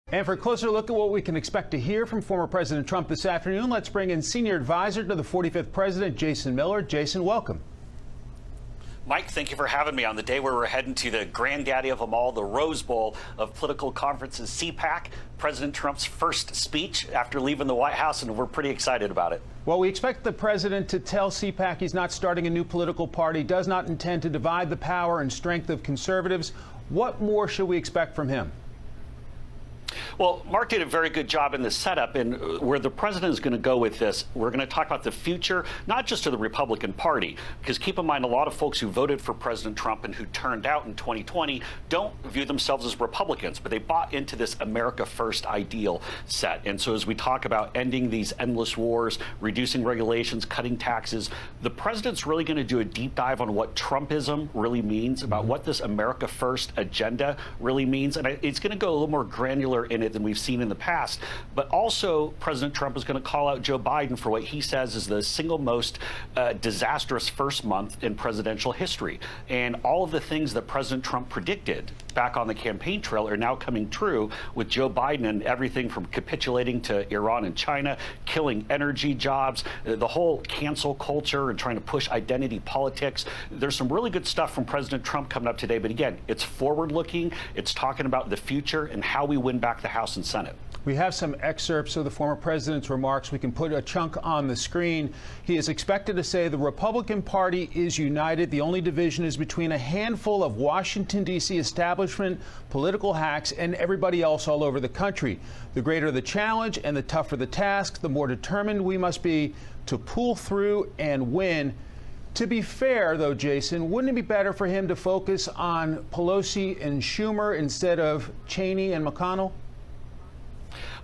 And for a closer look at what we can expect to hear from former President Trump this afternoon, let's bring in senior advisor to the 45th president, Jason Miller. Jason, welcome. Mike, thank you for having me on the day where we're heading to the granddaddy of them all, the Rose Bowl of political conferences, CPAC, President Trump's first speech after leaving the White House, and we're pretty excited about it. Well, we expect the president to tell CPAC he's not starting a new political party, does not intend to divide the power and strength of conservatives. What more should we expect from him? Well, Mark did a very good job in this setup, and where the president is going to go with this, we're going to talk about the future, not just of the Republican Party, because keep in mind, a lot of folks who voted for President Trump and who turned out in 2020 don't view themselves as Republicans, but they bought into this America First ideal set. And so as we talk about ending these endless wars, reducing regulations, cutting taxes, the president's really going to do a deep dive on what Trumpism really means, about what this America First agenda really means, and it's going to go a little more granular in it than we've seen in the past. But also, President Trump is going to call out Joe Biden for what he says is the single most disastrous first month in presidential history. And all of the things that President Trump predicted back on the campaign trail are now coming true, with Joe Biden and everything from capitulating to Iran and China, killing energy jobs, the whole cancel culture and trying to push identity politics. There's some really good stuff from President Trump coming up today. But again, it's forward-looking. It's talking about the future and how we win back the House and Senate. We have some excerpts of the former president's remarks. We can put a chunk on the screen. He is expected to say the Republican Party is united. The only division is between a handful of Washington, D.C. establishment, political hacks, and everybody else all over the country. The greater the challenge and the tougher the task, the more determined we must be to pull through and win. To be fair, though, Jason, wouldn't it be better for him to focus on Pelosi and Schumer instead of Cheney and McConnell?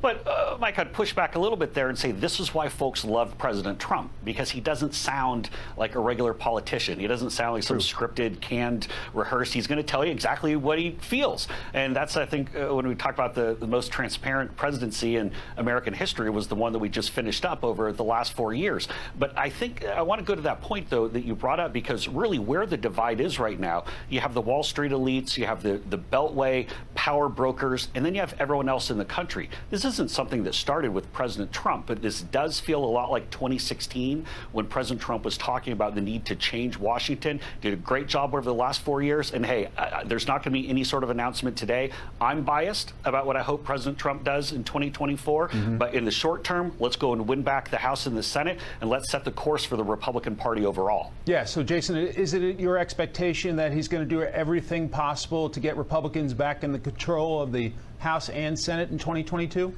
But, Mike, I'd push back a little bit there and say this is why folks love President Trump, because he doesn't sound like a regular politician. He doesn't sound like some scripted, canned, rehearsed. He's going to tell you exactly what he feels. And that's, I think, when we talk about the most transparent presidency in American history, was the one that we just finished up over the last 4 years. But I think I want to go to that point, though, that you brought up, because really where the divide is right now, you have the Wall Street elites, you have the Beltway power brokers, and then you have everyone else in the country. This isn't something that started with President Trump, but this does feel a lot like 2016 when President Trump was talking about the need to change Washington. Did a great job over the last 4 years. And hey, there's not going to be any sort of announcement today. I'm biased about what I hope President Trump does in 2024. But in the short term, let's go and win back the House and the Senate, and let's set the course for the Republican Party overall. Yeah. So, Jason, is it your expectation that he's going to do everything possible to get Republicans back in the control of the House and Senate in 2022?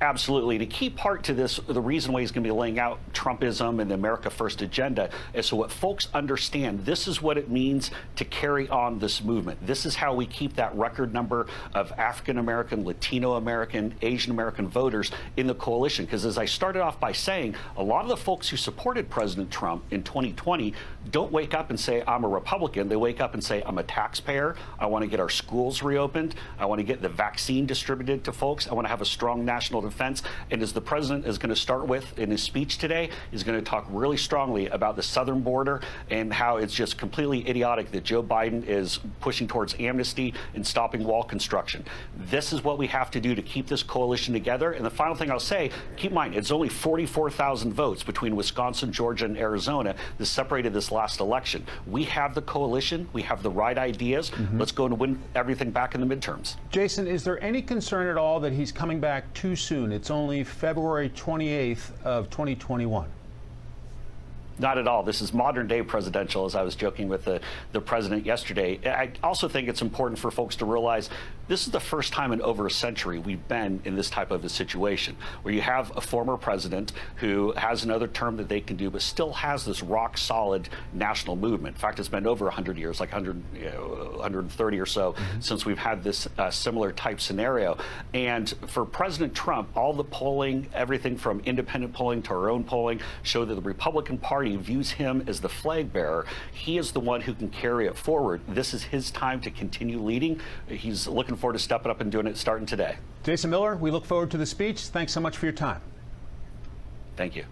Absolutely. And a key part to this, the reason why he's going to be laying out Trumpism and the America First agenda, is so what folks understand, this is what it means to carry on this movement. This is how we keep that record number of African American, Latino American, Asian American voters in the coalition. Because as I started off by saying, a lot of the folks who supported President Trump in 2020 don't wake up and say, I'm a Republican. They wake up and say, I'm a taxpayer. I want to get our schools reopened. I want to get the vaccine distributed to folks. I want to have a strong national defense. And as the president is going to start with in his speech today, he's going to talk really strongly about the southern border and how it's just completely idiotic that Joe Biden is pushing towards amnesty and stopping wall construction. This is what we have to do to keep this coalition together. And the final thing I'll say, keep in mind, it's only 44,000 votes between Wisconsin, Georgia, and Arizona that separated this last election. We have the coalition. We have the right ideas. Let's go and win everything back in the midterms. Jason, is there any concern at all that he's coming back too soon? It's only February 28th of 2021. Not at all. This is modern day presidential, as I was joking with the president yesterday. I also think it's important for folks to realize this is the first time in over a century we've been in this type of a situation where you have a former president who has another term that they can do, but still has this rock solid national movement. In fact, it's been over 100 years, like 130 or so, since we've had this similar type scenario. And for President Trump, all the polling, everything from independent polling to our own polling, show that the Republican Party views him as the flag bearer. He is the one who can carry it forward. This is his time to continue leading. He's looking forward to stepping up and doing it starting today. Jason Miller, we look forward to the speech. Thanks so much for your time. Thank you.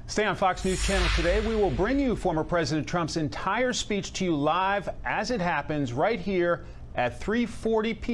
Stay on Fox News Channel today. We will bring you former President Trump's entire speech to you live as it happens right here at 3:40 p.m.